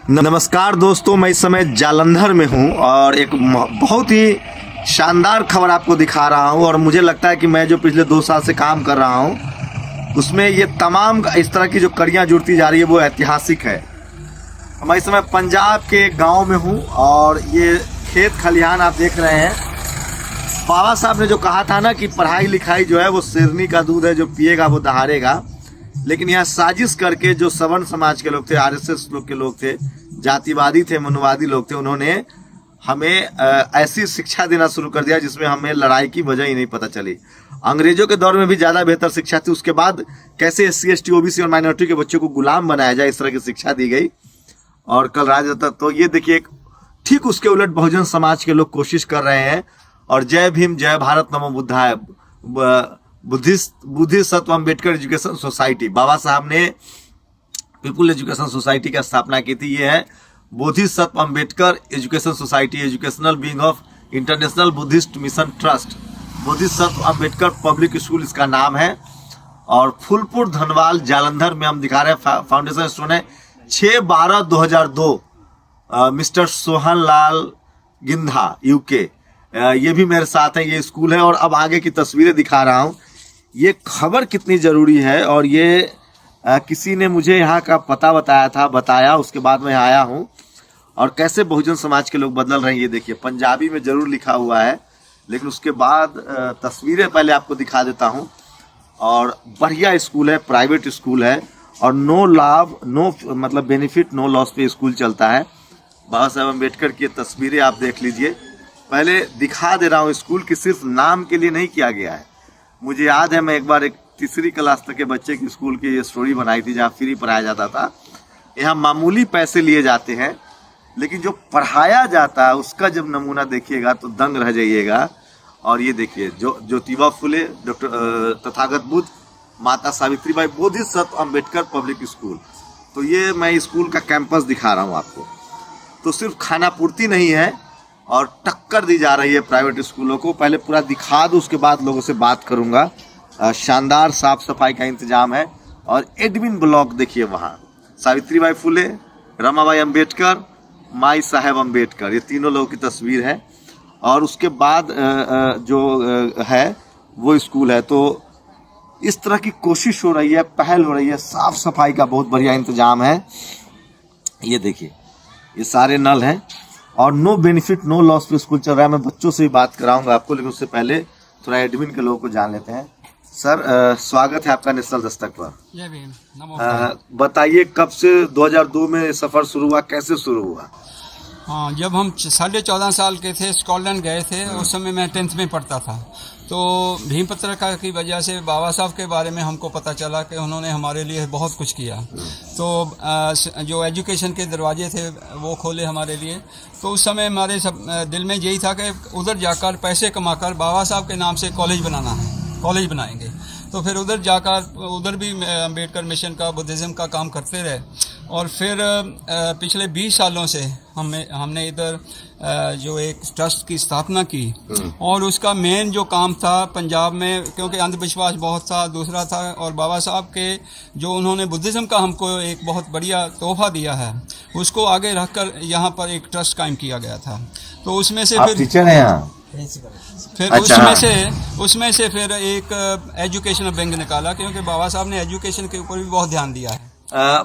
नमस्कार दोस्तों, मैं इस समय जालंधर में हूं और एक बहुत ही शानदार खबर आपको दिखा रहा हूं। और मुझे लगता है कि मैं जो पिछले 2 साल से काम कर रहा हूं उसमें ये तमाम इस तरह की जो कड़ियां जुड़ती जा रही है वो ऐतिहासिक है। मैं इस समय पंजाब के गांव में हूं और ये खेत खलिहान आप देख रहे हैं। बाबा साहब ने जो कहा था ना कि पढ़ाई लिखाई जो है वो शेरनी का दूध है, जो पिएगा वो दहाड़ेगा। लेकिन यहाँ साजिश करके जो सवर्ण समाज के लोग थे, आरएसएस लोग के लोग थे, जातिवादी थे, मनुवादी लोग थे, उन्होंने हमें ऐसी शिक्षा देना शुरू कर दिया जिसमें हमें लड़ाई की वजह ही नहीं पता चली। अंग्रेजों के दौर में भी ज़्यादा बेहतर शिक्षा थी। उसके बाद कैसे SC ST OBC और माइनॉरिटी के बच्चों को गुलाम बनाया जाए, इस तरह की शिक्षा दी गई और कल राज। तो ये देखिए, ठीक उसके उलट बहुजन समाज के लोग कोशिश कर रहे हैं। और जय भीम, जय भारत, नमो बुद्धाय, बुद्धिस्ट अम्बेडकर एजुकेशन सोसाइटी, बाबा साहब ने पीपुल एजुकेशन सोसाइटी की स्थापना की थी। ये है Bodhisattva Ambedkar education society, educational wing of international Buddhist mission trust. Bodhisattva Ambedkar public school इसका नाम है। और फूलपुर धनवाल जालंधर में हम दिखा रहे हैं। फाउंडेशन स्टोन है 6/12/2002, मिस्टर सोहन लाल गिंधा UK, ये भी मेरे साथ है। ये स्कूल है और अब आगे की तस्वीरें दिखा रहा हूँ। ये खबर कितनी ज़रूरी है और ये किसी ने मुझे यहाँ का पता बताया, उसके बाद मैं आया हूँ। और कैसे बहुजन समाज के लोग बदल रहे हैं ये देखिए। पंजाबी में ज़रूर लिखा हुआ है, लेकिन उसके बाद तस्वीरें पहले आपको दिखा देता हूँ। और बढ़िया स्कूल है, प्राइवेट स्कूल है और नो लाभ, नो मतलब बेनिफिट, नो लॉस पे स्कूल चलता है। बाबा साहब अम्बेडकर की तस्वीरें आप देख लीजिए। पहले दिखा दे रहा हूँ, स्कूल की सिर्फ नाम के लिए नहीं किया गया है। मुझे याद है, मैं एक बार एक 3री क्लास तक के बच्चे की स्कूल की ये स्टोरी बनाई थी जहाँ फ्री पढ़ाया जाता था। यहाँ मामूली पैसे लिए जाते हैं, लेकिन जो पढ़ाया जाता है उसका जब नमूना देखिएगा तो दंग रह जाइएगा। और ये देखिए, जो ज्योतिबा फुले, डॉक्टर तथागत बुद्ध, माता सावित्रीबाई, बोधिसत्व अम्बेडकर पब्लिक स्कूल। तो ये मैं स्कूल का कैंपस दिखा रहा हूँ आपको। तो सिर्फ खाना पूर्ति नहीं है और टक्कर दी जा रही है प्राइवेट स्कूलों को। पहले पूरा दिखा दूँ, उसके बाद लोगों से बात करूँगा। शानदार साफ सफाई का इंतजाम है। और एडमिन ब्लॉक देखिए, वहाँ सावित्रीबाई फुले, रमाबाई अम्बेडकर, माई साहेब अम्बेडकर, ये तीनों लोगों की तस्वीर है। और उसके बाद जो है वो स्कूल है। तो इस तरह की कोशिश हो रही है, पहल हो रही है। साफ सफाई का बहुत बढ़िया इंतजाम है। ये देखिए, ये सारे नल हैं और नो बेनिफिट नो लॉस पे स्कूल चल रहा है। मैं बच्चों से भी बात कराऊंगा आपको, लेकिन उससे पहले थोड़ा एडमिन के लोगों को जान लेते हैं। सर, स्वागत है आपका नेशनल दस्तक पर। बताइए, कब से 2002 में सफ़र शुरू हुआ, कैसे शुरू हुआ? हाँ, जब हम 14.5 साल के थे, स्कॉटलैंड गए थे। उस समय मैं 10th में पढ़ता था। तो भीम पत्रिका की वजह से बाबा साहब के बारे में हमको पता चला कि उन्होंने हमारे लिए बहुत कुछ किया। तो जो एजुकेशन के दरवाजे थे वो खोले हमारे लिए। तो उस समय हमारे सब दिल में यही था कि उधर जाकर पैसे कमाकर बाबा साहब के नाम से कॉलेज बनाना है, कॉलेज बनाएंगे। तो फिर उधर जाकर उधर भी अम्बेडकर मिशन का, बुद्धिज़्म का काम करते रहे। और फिर पिछले 20 सालों से हमने इधर जो एक ट्रस्ट की स्थापना की। और उसका मेन जो काम था पंजाब में, क्योंकि अंधविश्वास बहुत था, दूसरा था, और बाबा साहब के जो उन्होंने बुद्धिज़्म का हमको एक बहुत बढ़िया तोहफा दिया है, उसको आगे रखकर यहाँ पर एक ट्रस्ट कायम किया गया था। तो उसमें से फिर टीचर हैं यहाँ? फिर अच्छा। उसमें से फिर एक एजुकेशनल विंग निकाला, क्योंकि बाबा साहब ने एजुकेशन के ऊपर भी बहुत ध्यान दिया है।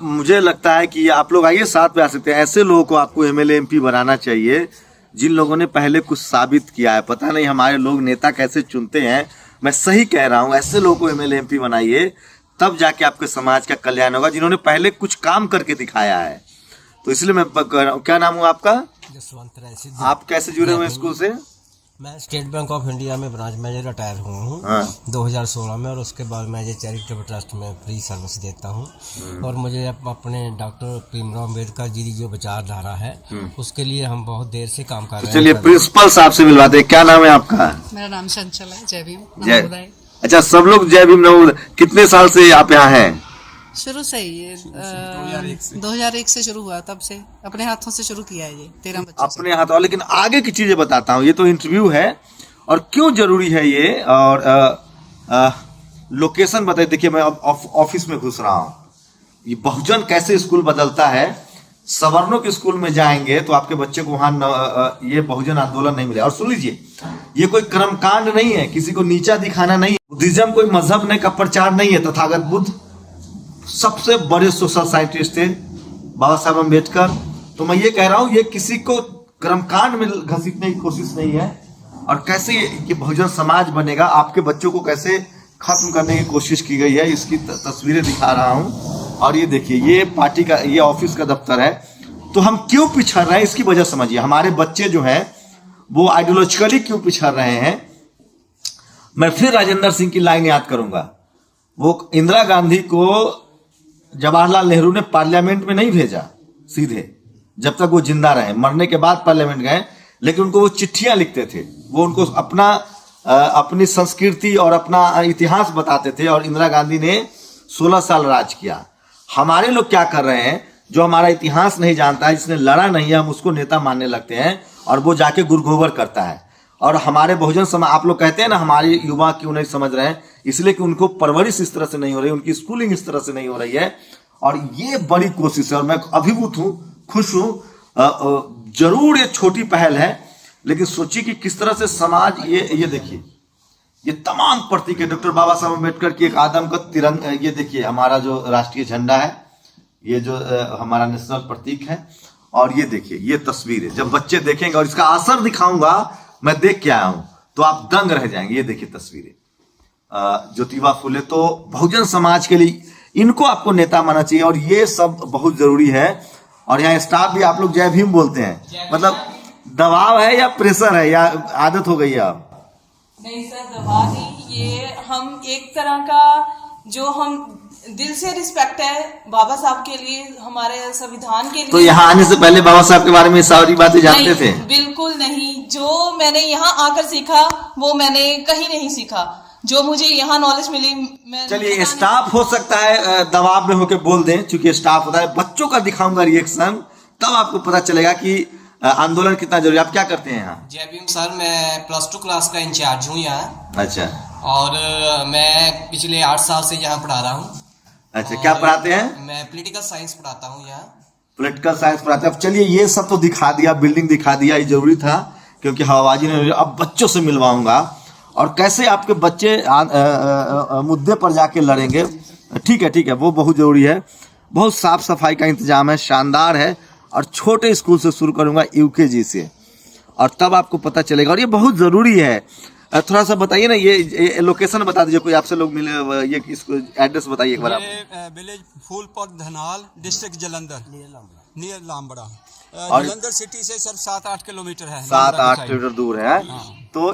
मुझे लगता है कि आप लोग आइए, साथ में आ सकते हैं। ऐसे लोगों को आपको MLA MP बनाना चाहिए जिन लोगों ने पहले कुछ साबित किया है। पता नहीं हमारे लोग नेता कैसे चुनते हैं, मैं सही कह रहा हूँ। ऐसे लोगों को MLA MP बनाइए, तब जाके आपके समाज का कल्याण होगा, जिन्होंने पहले कुछ काम करके दिखाया है। तो इसलिए मैं कह रहा हूँ। क्या नाम हुआ आपका? जसवंत। आप कैसे जुड़े हुए स्कूल से? मैं स्टेट बैंक ऑफ इंडिया में ब्रांच मैनेजर रिटायर हुआ हूँ 2016 में। और उसके बाद मैं ये चैरिटेबल ट्रस्ट में फ्री सर्विस देता हूँ। और मुझे अपने डॉक्टर भीमराव अम्बेडकर जी की जो विचारधारा है उसके लिए हम बहुत देर से काम कर रहे हैं। चलिए प्रिंसिपल साहब से मिलवाते हैं। क्या नाम है आपका? मेरा नाम चंचल है। जय भीम। जय। अच्छा, सब लोग जय भीम नवोदय। कितने साल से आप यहाँ हैं? शुरू से ही 2001 से शुरू हुआ, तब से अपने हाथों से शुरू किया है ये 13 बच्चों अपने हाथों। लेकिन आगे की चीजें बताता हूँ, ये तो इंटरव्यू है और क्यों जरूरी है ये। और लोकेशन बताइए। देखिए, मैं ऑफिस में घुस रहा हूँ। ये बहुजन कैसे स्कूल बदलता है। सवर्णों के स्कूल में जाएंगे तो आपके बच्चे को वहां ये बहुजन आंदोलन नहीं मिलेगा। और सुन लीजिए, ये कोई कर्मकांड नहीं है, किसी को नीचा दिखाना नहीं है। बुद्धिज्म कोई मजहब नहीं का प्रचार नहीं है। तथागत बुद्ध सबसे बड़े सोशल साइंटिस्ट थे, बाबा साहब अम्बेडकर। तो मैं ये कह रहा हूं, ये किसी को कर्मकांड में घसीटने की कोशिश नहीं है। और कैसे ये बहुजन समाज बनेगा, आपके बच्चों को कैसे खत्म करने की कोशिश की गई है, इसकी तस्वीरें दिखा रहा हूं। और ये देखिए, ये पार्टी का, ये ऑफिस का दफ्तर है। तो हम क्यों पिछड़ रहे हैं, इसकी वजह समझिए। हमारे बच्चे जो हैं वो आइडियोलॉजिकली क्यों पिछड़ रहे हैं। मैं फिर राजेंद्र सिंह की लाइन याद करूंगा। वो इंदिरा गांधी को जवाहरलाल नेहरू ने पार्लियामेंट में नहीं भेजा सीधे, जब तक वो जिंदा रहे। मरने के बाद पार्लियामेंट गए, लेकिन उनको वो चिट्ठियां लिखते थे। वो उनको अपनी संस्कृति और अपना इतिहास बताते थे। और इंदिरा गांधी ने 16 साल राज किया। हमारे लोग क्या कर रहे हैं, जो हमारा इतिहास नहीं जानता है, जिसने लड़ा नहीं है, हम उसको नेता मानने लगते हैं और वो जाके गुरगोबर करता है। और हमारे बहुजन समाज, आप लोग कहते हैं ना हमारे युवा क्यों नहीं समझ रहे हैं, इसलिए कि उनको परवरिश इस तरह से नहीं हो रही, उनकी स्कूलिंग इस तरह से नहीं हो रही है। और ये बड़ी कोशिश है और मैं अभिभूत हूं, खुश हूं। जरूर ये छोटी पहल है, लेकिन सोचिए कि किस तरह से समाज, ये देखिए, ये तमाम प्रतीक है। डॉक्टर बाबा साहब अम्बेडकर की एक आदम का तिरंगा, ये देखिए हमारा जो राष्ट्रीय झंडा है, ये जो हमारा नेशनल प्रतीक है। और ये देखिए, ये तस्वीर है। जब बच्चे देखेंगे और इसका असर दिखाऊंगा, मैं देख के आया हूं, तो आप दंग रह जाएंगे। ये देखिए तस्वीरें, ज्योतिबा फुले तो बहुजन समाज के लिए, इनको आपको नेता मानना चाहिए। और ये सब बहुत जरूरी है। और यहाँ स्टाफ भी, आप लोग जय भीम बोलते हैं, मतलब दबाव है या प्रेशर है या आदत हो गई है आप? नहीं सर, दबाव नहीं, ये हम एक तरह का, जो हम दिल से रिस्पेक्ट है बाबा साहब के लिए, हमारे संविधान के लिए। तो यहाँ आने से पहले बाबा साहब के बारे में सारी बातें जानते थे? बिल्कुल नहीं। जो मैंने यहाँ आकर सीखा वो मैंने कहीं नहीं सीखा। जो मुझे यहाँ नॉलेज मिली, मैं, चलिए, स्टाफ हो सकता है दबाव में होकर बोल दें, क्योंकि स्टाफ होता है। बच्चों का दिखाऊंगा रिएक्शन, तब आपको पता चलेगा कि आंदोलन कितना जरूरी है। आप क्या करते हैं यहाँ? जय भीम सर, मैं +2 क्लास का इंचार्ज हूँ यहाँ। अच्छा। और मैं पिछले 8 साल से यहाँ पढ़ा रहा हूँ। अच्छा, क्या पढ़ाते हैं? मैं पॉलिटिकल साइंस पढ़ाता हूँ यहाँ। पॉलिटिकल साइंस पढ़ाते हैं। अब चलिए, ये सब तो दिखा दिया, बिल्डिंग दिखा दिया, ये जरूरी था क्योंकि हवाबाजी ने। अब बच्चों से मिलवाऊंगा और कैसे आपके बच्चे मुद्दे पर जाके लड़ेंगे। ठीक है, वो बहुत जरूरी है। बहुत साफ सफाई का इंतजाम है, शानदार है। और छोटे स्कूल से शुरू करूंगा, UKG से, और तब आपको पता चलेगा। और ये बहुत जरूरी है। थोड़ा सा बताइए ना, ये लोकेशन बता दीजिए, कोई आपसे लोग मिले, ये इसको एड्रेस बताइए एक बार आप। Village Phulpur Dhanal, district Jalandhar, near Lambra. और जलंधर सिटी से सर 7-8 किलोमीटर है, 7-8 किलोमीटर दूर है। तो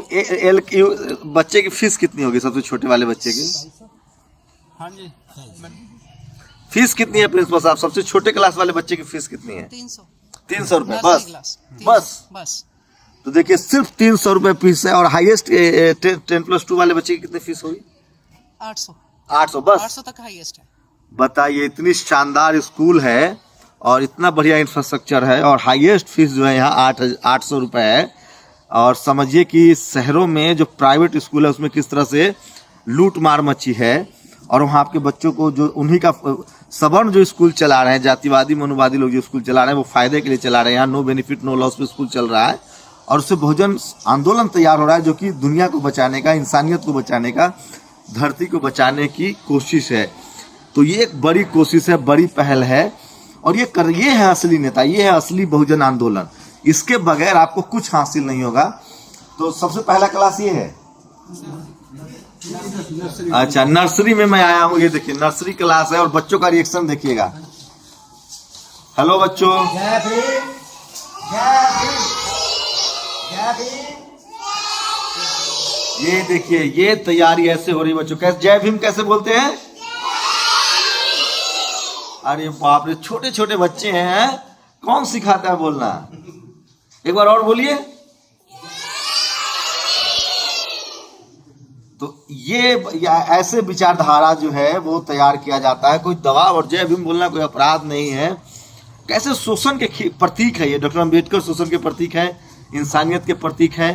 बच्चे की फीस कितनी होगी, सबसे छोटे वाले बच्चे की? हाँ जी, फीस कितनी है प्रिंसिपल साहब? सबसे छोटे क्लास वाले बच्चे की फीस कितनी है? 300 रुपए बस। बस। तो देखिए, सिर्फ 300 रुपए फीस है। और हाईएस्ट 10+2 वाले बच्चे की कितनी फीस होगी? 800 बस। 800 तक हाईएस्ट है। बताइए, इतनी शानदार स्कूल है और इतना बढ़िया इंफ्रास्ट्रक्चर है, और हाईएस्ट फीस जो है यहाँ 800 रुपए है। और समझिए कि शहरों में जो प्राइवेट स्कूल है उसमें किस तरह से लूट मार मची है। और वहाँ आपके बच्चों को, जो उन्हीं का सवर्ण जो स्कूल चला रहे हैं, जातिवादी मनुवादी लोग जो स्कूल चला रहे हैं, वो फायदे के लिए चला रहे हैं। यहाँ नो बेनिफिट नो लॉस पे स्कूल चल रहा है। और उससे बहुजन आंदोलन तैयार हो रहा है, जो कि दुनिया को बचाने का, इंसानियत को बचाने का, धरती को बचाने की कोशिश है। तो ये एक बड़ी कोशिश है, बड़ी पहल है। और ये है असली नेता, ये है असली बहुजन आंदोलन। इसके बगैर आपको कुछ हासिल नहीं होगा। तो सबसे पहला क्लास ये है। अच्छा, नर्सरी में मैं आया हूँ। ये देखिए, नर्सरी क्लास है और बच्चों का रिएक्शन देखिएगा। हेलो बच्चों, ये देखिए, ये तैयारी ऐसे हो रही है बच्चों। कैसे जय भीम कैसे बोलते हैं? अरे बाप रे, छोटे छोटे बच्चे हैं, कौन सिखाता है बोलना? एक बार और बोलिए। तो ये ऐसे विचारधारा जो है वो तैयार किया जाता है। कोई दबाव, और जय भीम बोलना कोई अपराध नहीं है। कैसे शोषण के प्रतीक है ये। डॉक्टर अम्बेडकर शोषण के प्रतीक है, इंसानियत के प्रतीक है।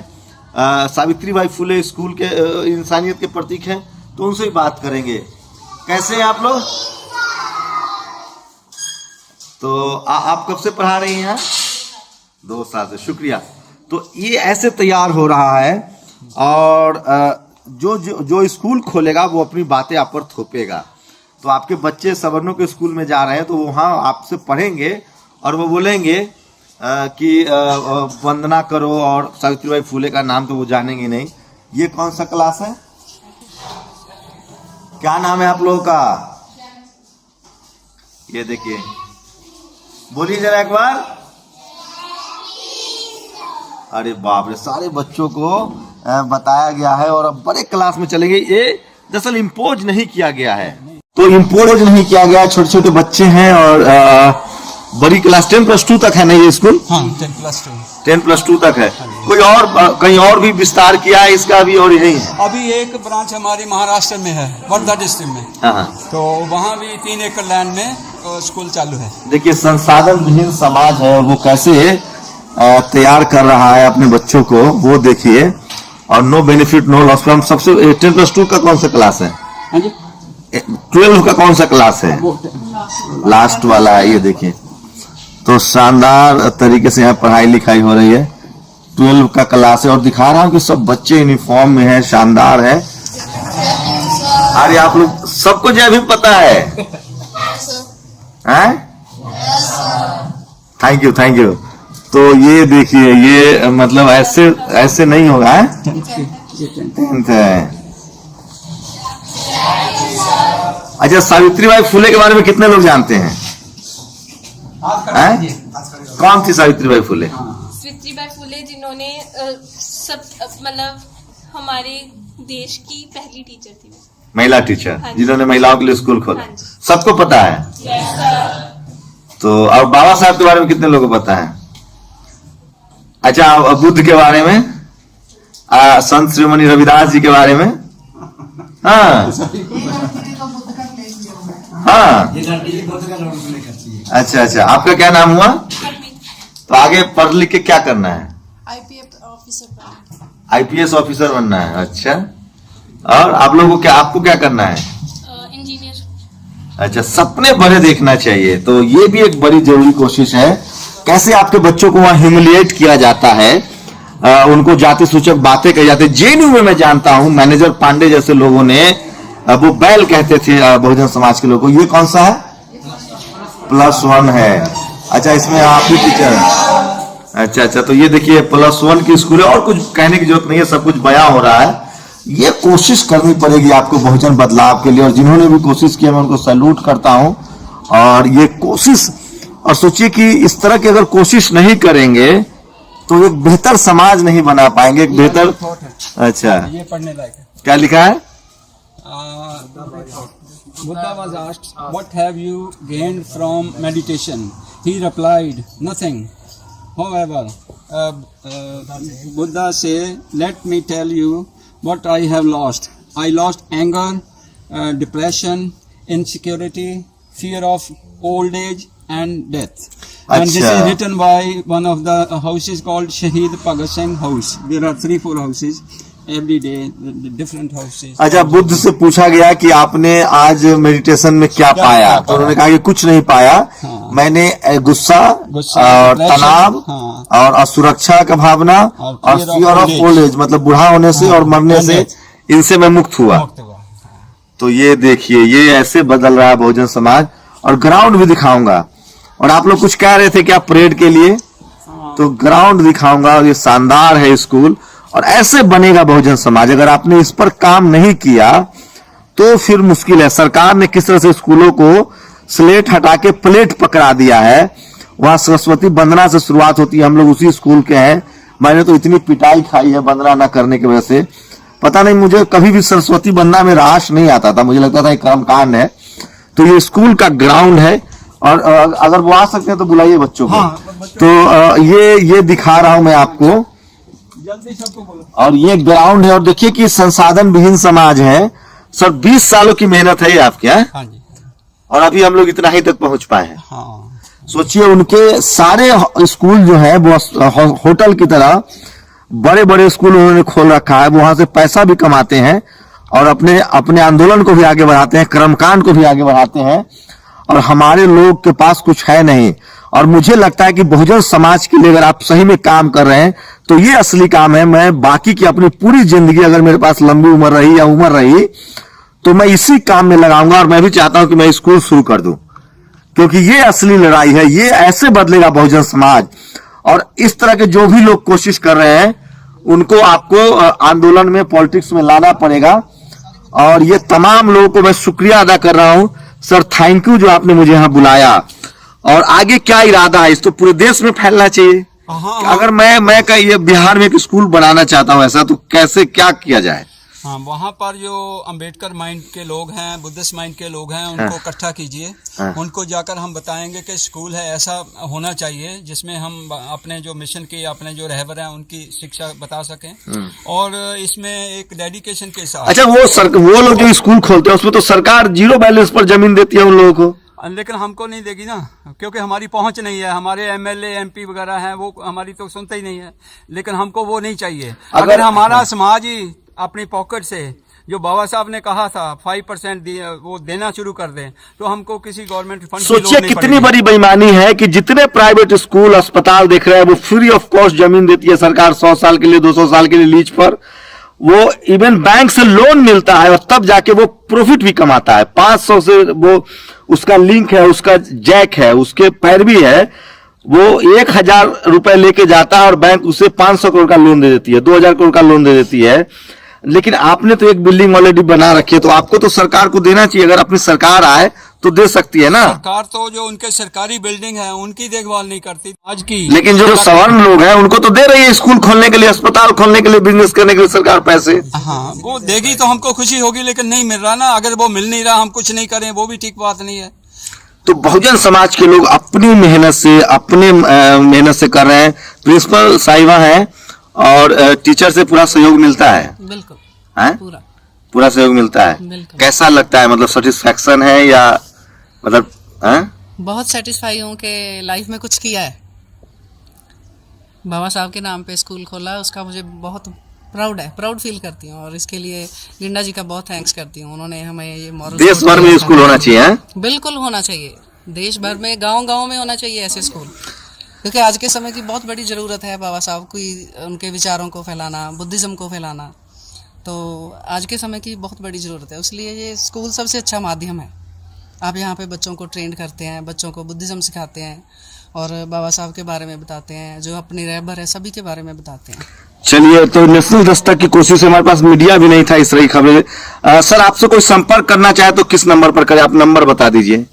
सावित्रीबाई फुले स्कूल के इंसानियत के प्रतीक है। तो उनसे ही बात करेंगे। कैसे हैं आप लोग? तो आप कब से पढ़ा रही हैं यहाँ? 2 साल से, शुक्रिया। तो ये ऐसे तैयार हो रहा है और जो स्कूल खोलेगा वो अपनी बातें आप पर थोपेगा। तो आपके बच्चे सवर्णों के स्कूल में जा रहे हैं तो वहाँ आपसे पढ़ेंगे और वो बोलेंगे कि वंदना करो, और सावित्रीबाई फुले का नाम तो वो जानेंगे नहीं। ये कौन सा क्लास है? क्या नाम है आप लोगों का? ये देखिए, बोलिए जरा एक बार। अरे बाप रे, सारे बच्चों को बताया गया है और अब बड़े क्लास में चलेंगे। ये दरअसल इम्पोज नहीं किया गया है, तो इम्पोज नहीं किया गया, छोटे छोटे बच्चे हैं और बड़ी क्लास 10+2 तक है ना ये स्कूल? हाँ, 10+2 10+2 तक है। कोई और कहीं और भी विस्तार किया है इसका अभी और यही है? अभी एक ब्रांच हमारी महाराष्ट्र में है, वर्धा डिस्ट्रिक्ट में। हाँ, तो वहाँ भी 3 एकड़ लैंड में स्कूल चालू है। देखिए संसाधन विहीन समाज है और वो कैसे तैयार कर रहा है अपने बच्चों को, वो देखिए। और no benefit no loss. From सबसे 10+2 का कौन सा क्लास है? हाँ जी, 12 का कौन सा क्लास है? लास्ट वाला है, ये देखिए। तो शानदार तरीके से यहाँ पढ़ाई लिखाई हो रही है। 12 का क्लास है और दिखा रहा हूँ कि सब बच्चे यूनिफॉर्म में हैं, शानदार है। अरे आप लोग सबको जो अभी पता है? Thank you. तो ये देखिए, ये मतलब ऐसे नहीं होगा। 10th है। अच्छा, सावित्रीबाई फुले के बारे में कितने लोग जानते हैं? कौन थी सावित्रीबाई फुले? सावित्रीबाई फुले जिन्होंने सब मतलब हमारे देश की पहली टीचर थी। महिला टीचर, हाँ, जिन्होंने महिलाओं के लिए स्कूल खोला। हाँ, सबको पता है? तो और बाबा साहब के बारे में कितने लोगों को पता है? अच्छा, बुद्ध के बारे में, संत श्रीमणि रविदास जी के बारे में? हाँ, अच्छा। आपका क्या नाम हुआ? तो आगे पढ़ लिख के क्या करना है? आईपीएस ऑफिसर बनना है। अच्छा, और आप लोगों को आपको क्या करना है? इंजीनियर। अच्छा, सपने बड़े देखना चाहिए। तो ये भी एक बड़ी जरूरी कोशिश है। कैसे आपके बच्चों को वहां ह्यूमिलिएट किया जाता है, उनको जाति सूचक बातें कही जाती है। जेएनयू में मैं जानता हूं मैनेजर पांडे जैसे लोगों ने वो बैल कहते थे बहुजन समाज के लोगों को। ये कौन सा है? +1 है। अच्छा, इसमें आप ही टीचर हैं? अच्छा। तो ये देखिए +1 की स्कूल है और कुछ कहने की जरूरत नहीं है, सब कुछ बयां हो रहा है। ये कोशिश करनी पड़ेगी आपको बहुजन बदलाव के लिए, और जिन्होंने भी कोशिश की मैं उनको सैल्यूट करता हूं। और ये कोशिश, और सोचिए कि इस तरह की अगर कोशिश नहीं करेंगे तो एक बेहतर समाज नहीं बना पाएंगे, एक बेहतर। अच्छा, ये पढ़ने लायक है। क्या लिखा है? Buddha was asked, "What have you gained from meditation?" He replied, "Nothing." However, Buddha said, "Let me tell you what I have lost. I lost anger, depression, insecurity, fear of old age, and death." And this is written by one of the houses called Shaheed Bhagat Singh House. There are 3-4 houses. Every day, the different houses. अच्छा, बुद्ध से पूछा गया कि आपने आज meditation में क्या पाया? तो उन्होंने कहा कि कुछ नहीं पाया। हाँ। मैंने गुस्सा और तनाव, हाँ, और असुरक्षा का भावना और फियर ऑफ ओल्ड एज, मतलब बूढ़ा होने से, हाँ, और मरने से, इनसे मैं मुक्त हुआ। तो ये देखिए, ये ऐसे बदल रहा है बहुजन समाज। और ग्राउंड भी दिखाऊंगा। और आप लोग कुछ कह रहे थे क्या परेड के लिए? तो ग्राउंड दिखाऊंगा। और ये शानदार है स्कूल, और ऐसे बनेगा बहुजन समाज। अगर आपने इस पर काम नहीं किया तो फिर मुश्किल है। सरकार ने किस तरह से स्कूलों को स्लेट हटा के प्लेट पकड़ा दिया है। वहां सरस्वती वंदना से शुरुआत होती है, हम लोग उसी स्कूल के हैं। मैंने तो इतनी पिटाई खाई है वंदना न करने की वजह से, पता नहीं, मुझे कभी भी सरस्वती वंदना में राश नहीं आता था, मुझे लगता था एक कर्मकांड है। तो ये स्कूल का ग्राउंड है, और अगर वो आ सकते हैं तो बुलाइए बच्चों को। तो ये दिखा रहा हूं मैं आपको, जल्दी सबको बोलो। और ये ग्राउंड है। और देखिए कि संसाधन विहीन समाज है। सर 20 सालों की मेहनत है ये आपके। हाँ जी। और अभी हम लोग इतना ही तक पहुंच पाए हैं। हाँ। सोचिए, उनके सारे स्कूल जो है वो होटल की तरह बड़े बड़े स्कूल उन्होंने खोल रखा है। वहां से पैसा भी कमाते हैं और अपने आंदोलन को भी आगे बढ़ाते हैं, कर्मकांड को भी आगे बढ़ाते हैं। और हमारे लोग के पास कुछ है नहीं। और मुझे लगता है कि बहुजन समाज के लिए अगर आप सही में काम कर रहे हैं तो ये असली काम है। मैं बाकी की अपनी पूरी जिंदगी अगर मेरे पास लंबी उम्र रही या उम्र रही तो मैं इसी काम में लगाऊंगा। और मैं भी चाहता हूं कि मैं स्कूल शुरू कर दूं, क्योंकि ये असली लड़ाई है। ये ऐसे बदलेगा बहुजन समाज। और इस तरह के जो भी लोग कोशिश कर रहे हैं उनको आपको आंदोलन में, पॉलिटिक्स में लाना पड़ेगा। और ये तमाम लोगों को मैं शुक्रिया अदा कर रहा हूं। सर थैंक यू जो आपने मुझे यहां बुलाया। और आगे क्या इरादा है? इसको पूरे देश में फैलना चाहिए। अगर मैं ये बिहार में एक स्कूल बनाना चाहता हूं ऐसा, तो कैसे क्या किया जाए? हाँ, वहाँ पर जो अंबेडकर माइंड के लोग हैं, बुद्धिस्ट माइंड के लोग हैं, उनको इकट्ठा कीजिए। उनको जाकर हम बताएंगे कि स्कूल है ऐसा होना चाहिए जिसमें हम अपने जो मिशन के, अपने जो रहबर हैं उनकी शिक्षा बता सकें। और इसमें एक डेडिकेशन के साथ। अच्छा, वो लोग जो स्कूल खोलते हैं उसमें तो सरकार 0 बैलेंस पर जमीन देती है उन लोगों को, लेकिन हमको नहीं देगी ना, क्योंकि हमारी पहुंच नहीं है। हमारे एमएलए एमपी वगैरह हैं, वो हमारी तो सुनते ही नहीं है। लेकिन हमको वो नहीं चाहिए। अगर हमारा समाज ही अपनी पॉकेट से, जो बाबा साहब ने कहा था 5% वो देना शुरू कर दें, तो हमको किसी गवर्नमेंट फंड की लोड़ सोचिए नहीं कितनी बड़ी बेईमानी है कि जितने प्राइवेट स्कूल अस्पताल देख रहे हैं वो फ्री ऑफ कॉस्ट जमीन देती है सरकार, 100 साल के लिए, 200 साल के लिए लीज पर। वो इवन बैंक से लोन मिलता है और तब जाके वो प्रॉफिट भी कमाता है। 500 से वो उसका लिंक है, उसका जैक है, उसके पैरवी है। वो 1000 रुपए लेके जाता है और बैंक उसे 500 करोड़ का लोन दे देती है, 2000 करोड़ का लोन दे देती है। लेकिन आपने तो एक बिल्डिंग ऑलरेडी बना रखी है, तो आपको तो सरकार को देना चाहिए। अगर अपनी सरकार आए तो दे सकती है ना। सरकार तो जो उनके सरकारी बिल्डिंग है उनकी देखभाल नहीं करती आज की। लेकिन जो सवर्ण लोग हैं उनको तो दे रही है स्कूल खोलने के लिए, अस्पताल खोलने के लिए, बिजनेस करने के लिए सरकार पैसे। हाँ, वो देगी तो हमको खुशी होगी, लेकिन नहीं मिल रहा ना। अगर वो मिल नहीं रहा, हम कुछ नहीं करें, वो भी ठीक बात नहीं है। तो बहुजन समाज के लोग अपनी मेहनत से, अपने मेहनत से कर रहे हैं। प्रिंसिपल साहिबा हैं और टीचर से पूरा सहयोग मिलता है। बिल्कुल हैं? पूरा सहयोग मिलता है। बिल्कुल। कैसा लगता है? मतलब सेटिस्फैक्शन है या मतलब बहुत सेटिस्फाई हूँ कि लाइफ में कुछ किया है। बाबा साहब के नाम पे स्कूल खोला, उसका मुझे बहुत प्राउड फील करती हूँ। और इसके लिए गिंडा जी का बहुत थैंक्स करती हूँ। उन्होंने हमें ये मॉरल देश भर में स्कूल होना चाहिए। बिल्कुल होना चाहिए, देश भर में, गांव-गांव में होना चाहिए ऐसे स्कूल। क्योंकि आज के समय की बहुत बड़ी ज़रूरत है बाबा साहब की, उनके विचारों को फैलाना, बुद्धिज़्म को फैलाना। तो आज के समय की बहुत बड़ी ज़रूरत है, इसलिए ये स्कूल सबसे अच्छा माध्यम है। आप यहाँ पे बच्चों को ट्रेंड करते हैं, बच्चों को बुद्धिज़्म सिखाते हैं और बाबा साहब के बारे में बताते हैं, जो अपने रहबर है सभी के बारे में बताते हैं। चलिए, तो नेशनल दस्तक की कोशिश, हमारे पास मीडिया भी नहीं था इस तरह की खबरें। सर, आपसे कोई संपर्क करना चाहे तो किस नंबर पर करें? आप नंबर बता दीजिए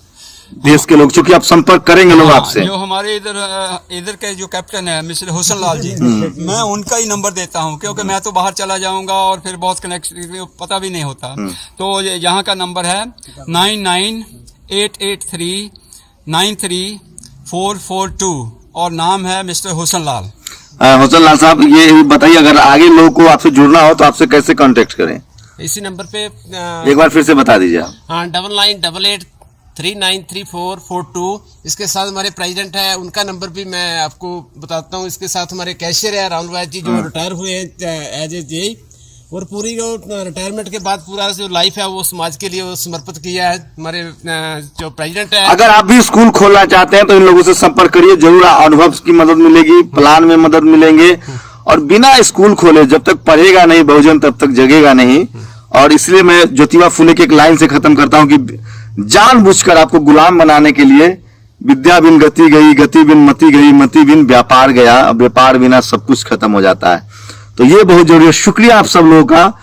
देश के लोग, चूंकि आप संपर्क करेंगे लोग आपसे। जो हमारे इधर के जो कैप्टन है मिस्टर हुसन लाल जी, मैं उनका ही नंबर देता हूं, क्योंकि मैं तो बाहर चला जाऊंगा और फिर बहुत कनेक्शन पता भी नहीं होता। तो यहाँ का नंबर है 9988393442 और नाम है मिस्टर हुसन लाल। हुसन लाल साहब, ये बताइए अगर आगे लोगों को आपसे जुड़ना हो तो आपसे कैसे कांटेक्ट करें? इसी नंबर पे एक बार फिर से बता दीजिए आप। 9988393442। इसके साथ हमारे प्रेसिडेंट है, उनका नंबर भी मैं आपको बताता हूँ। इसके साथ हमारे कैशियर है राहुल भाई जी, जो रिटायर हुए हैं एज ए जे, और पूरी जो रिटायरमेंट के बाद पूरा जो लाइफ है वो समाज के लिए वो समर्पित किया है। हमारे जो प्रेसिडेंट है। अगर आप भी स्कूल खोलना चाहते हैं तो इन लोगों से संपर्क करिए, जरूर अनुभव की मदद मिलेगी, प्लान में मदद मिलेंगे। और बिना स्कूल खोले जब तक पढ़ेगा नहीं बहुजन तब तक जगेगा नहीं। और इसलिए मैं ज्योतिबा फुले की एक लाइन से खत्म करता हूं कि जानबूझकर आपको गुलाम बनाने के लिए विद्या बिन गति गई, गति बिन मति गई, मति बिन व्यापार गया, व्यापार बिना सब कुछ खत्म हो जाता है। तो ये बहुत जरूरी है। शुक्रिया आप सब लोगों का,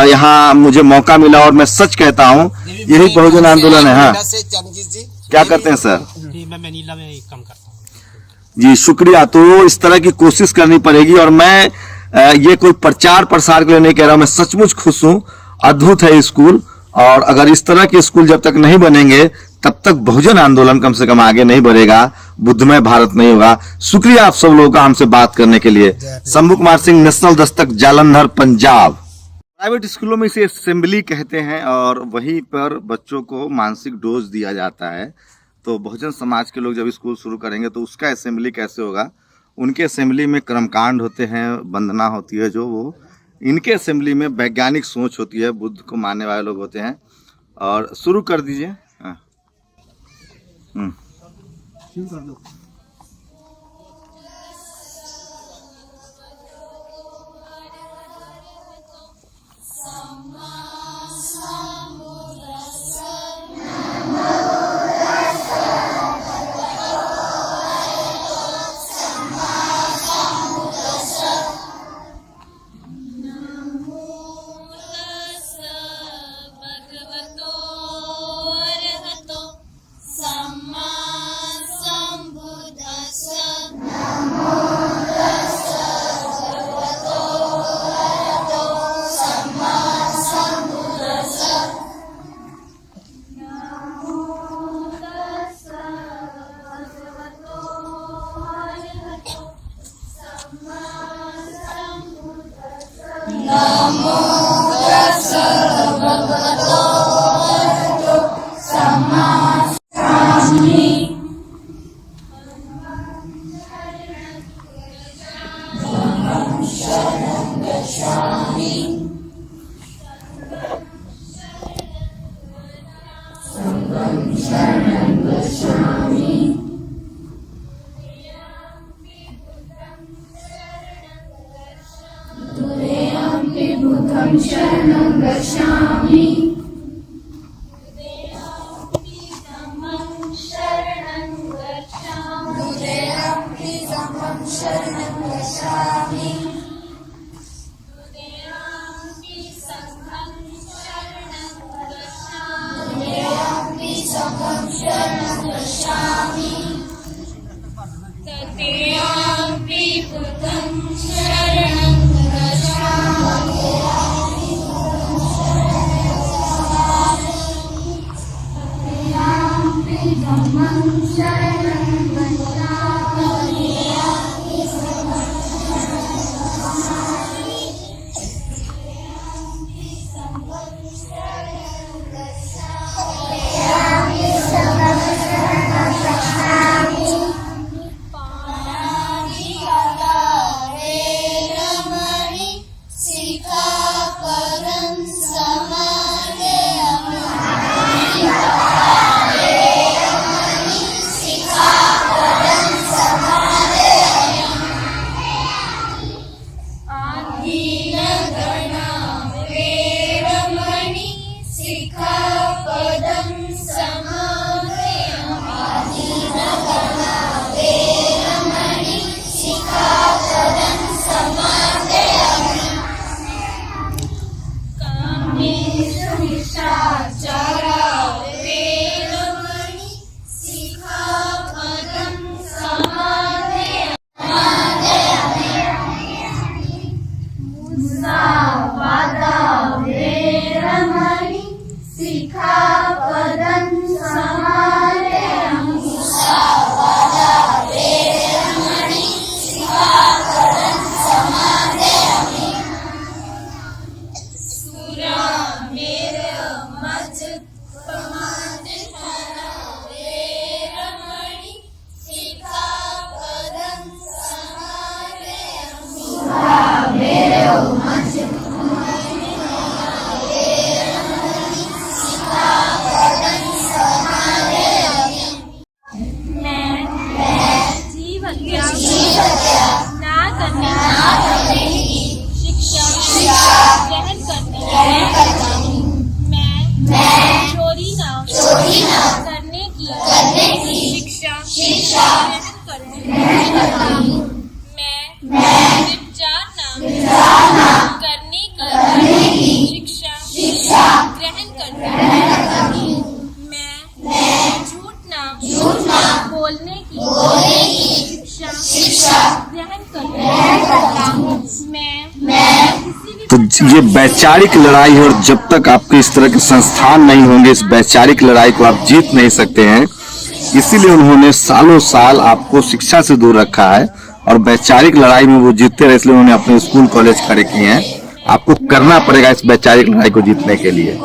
यहाँ मुझे मौका मिला और मैं सच कहता हूँ यही बहुजन आंदोलन है। हाँ, क्या करते हैं सर? मैं मनीला में काम करता हूँ जी, शुक्रिया। तो इस तरह की कोशिश करनी पड़ेगी। और मैं ये कोई प्रचार प्रसार के लिए नहीं कह रहा हूँ, मैं सचमुच खुश हूँ। अद्भुत है स्कूल। और अगर इस तरह के स्कूल जब तक नहीं बनेंगे तब तक बहुजन आंदोलन कम से कम आगे नहीं बढ़ेगा, बुद्धमय भारत नहीं होगा। शुक्रिया आप सब लोगों का हमसे बात करने के लिए। शंभू कुमार सिंह, नेशनल दस्तक, जालंधर, पंजाब। प्राइवेट स्कूलों में इसे असेंबली कहते हैं और वहीं पर बच्चों को मानसिक डोज दिया जाता है। तो बहुजन समाज के लोग जब स्कूल शुरू करेंगे तो उसका असेंबली कैसे होगा? उनके असेंबली में कर्मकांड होते हैं, वंदना होती है, जो वो इनके असेंबली में वैज्ञानिक सोच होती है, बुद्ध को मानने वाले लोग होते हैं। और शुरू कर दीजिए। शुरू कर दो। तो ये वैचारिक लड़ाई है, और जब तक आपके इस तरह के संस्थान नहीं होंगे इस वैचारिक लड़ाई को आप जीत नहीं सकते हैं। इसीलिए उन्होंने सालों साल आपको शिक्षा से दूर रखा है और वैचारिक लड़ाई में वो जीतते रहे, इसलिए उन्होंने अपने स्कूल कॉलेज खड़े किए हैं। आपको करना पड़ेगा इस वैचारिक लड़ाई को जीतने के लिए।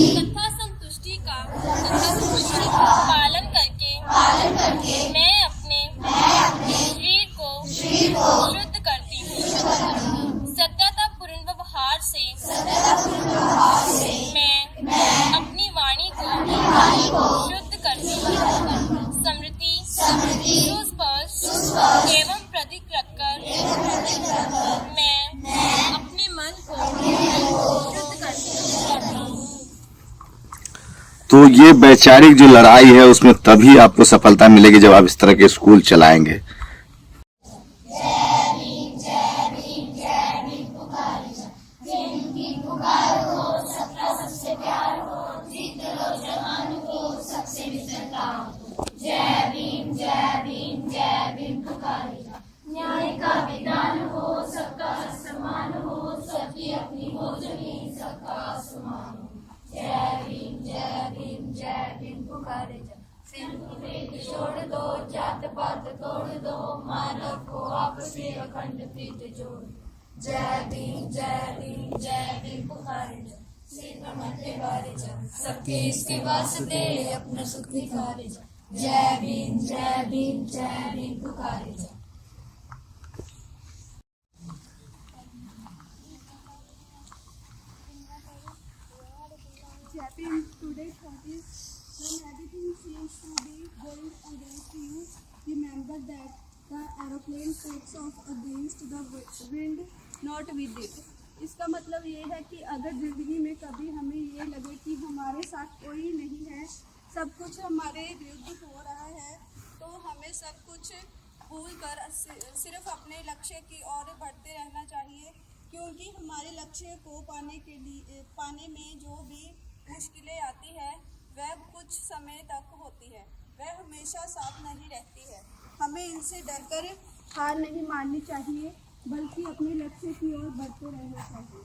तथा संतुष्टि का पालन करके मैं ये वैचारिक जो लड़ाई है उसमें तभी आपको सफलता मिलेगी जब आप इस तरह के स्कूल चलाएंगे। छोड़ दो जात पात तोड़ दो मानव को आपस में अखंड प्रीत जोड़। जय भीम जय भीम पुकारे जा सीता मध्य बारे जा सबके इसके वास्ते अपना सुख दिखारे जा। जय भीम जय भीम पुकारे जा। Today's thought is when everything seems to be going against you, remember that the aeroplane takes off against the wind, not with it. इसका मतलब ये है कि अगर ज़िंदगी में कभी हमें ये लगे कि हमारे साथ कोई नहीं है, सब कुछ हमारे विरुद्ध हो रहा है, तो हमें सब कुछ भूल कर सिर्फ अपने लक्ष्य की ओर बढ़ते रहना चाहिए, क्योंकि हमारे लक्ष्य को पाने में जो भी मुश्किलें आती है वह कुछ समय तक होती है, वह हमेशा साथ नहीं रहती है। हमें इनसे डरकर हार नहीं माननी चाहिए, बल्कि अपने लक्ष्य की ओर बढ़ते रहना चाहिए।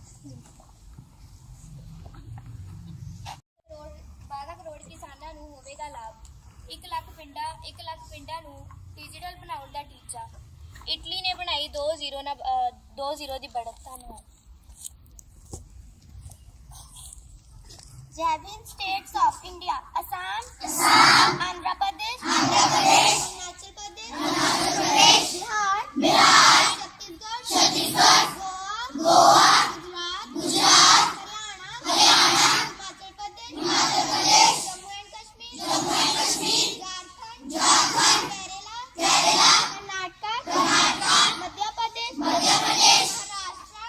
12 ਕਰੋੜ ਕਿਸਾਨਾਂ ਨੂੰ ਹੋਵੇਗਾ ਲਾਭ। 1 ਲੱਖ ਪਿੰਡਾਂ ਨੂੰ ਡਿਜੀਟਲ ਬਣਾਉਣ ਦਾ ਟੀਚਾ। ਇਟਲੀ ਨੇ ਬਣਾਈ 2-0 ਦੀ बढ़त। ਧੰਨਵਾਦ। जय Bhim states of India Assam Andhra Pradesh Arunachal Pradesh Bihar Chhattisgarh Goa Gujarat Haryana Himachal Pradesh Jammu and Kashmir Jharkhand Kerala Karnataka Madhya Pradesh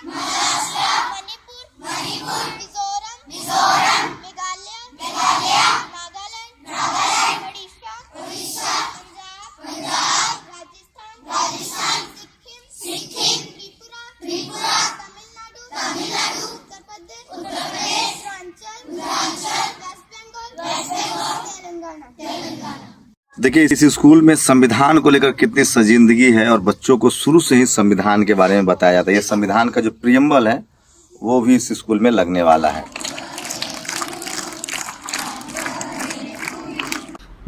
Maharashtra Manipur Mizoram Meghalaya Nagaland Orissa Punjab Rajasthan Sikkim Tripura Tamil Nadu Uttar Pradesh Uttaranchal West Bengal Telangana. देखिए इस स्कूल में संविधान को लेकर कितनी संजीदगी है और बच्चों को शुरू से ही संविधान के बारे में बताया जाता है। ये संविधान का जो प्रियम्बल है वो भी इस स्कूल में लगने वाला है।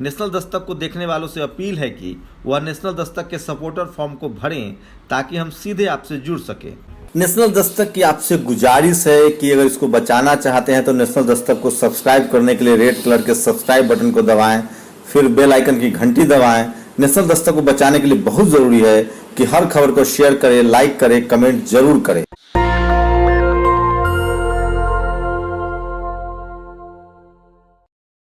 नेशनल दस्तक को देखने वालों से अपील है कि वह नेशनल दस्तक के सपोर्टर फॉर्म को भरें ताकि हम सीधे आपसे जुड़ सके। नेशनल दस्तक की आपसे गुजारिश है कि अगर इसको बचाना चाहते हैं तो नेशनल दस्तक को सब्सक्राइब करने के लिए रेड कलर के सब्सक्राइब बटन को दबाएं, फिर बेल आइकन की घंटी दबाएं। नेशनल दस्तक को बचाने के लिए बहुत जरूरी है कि हर खबर को शेयर करें, लाइक करें, कमेंट जरूर करें।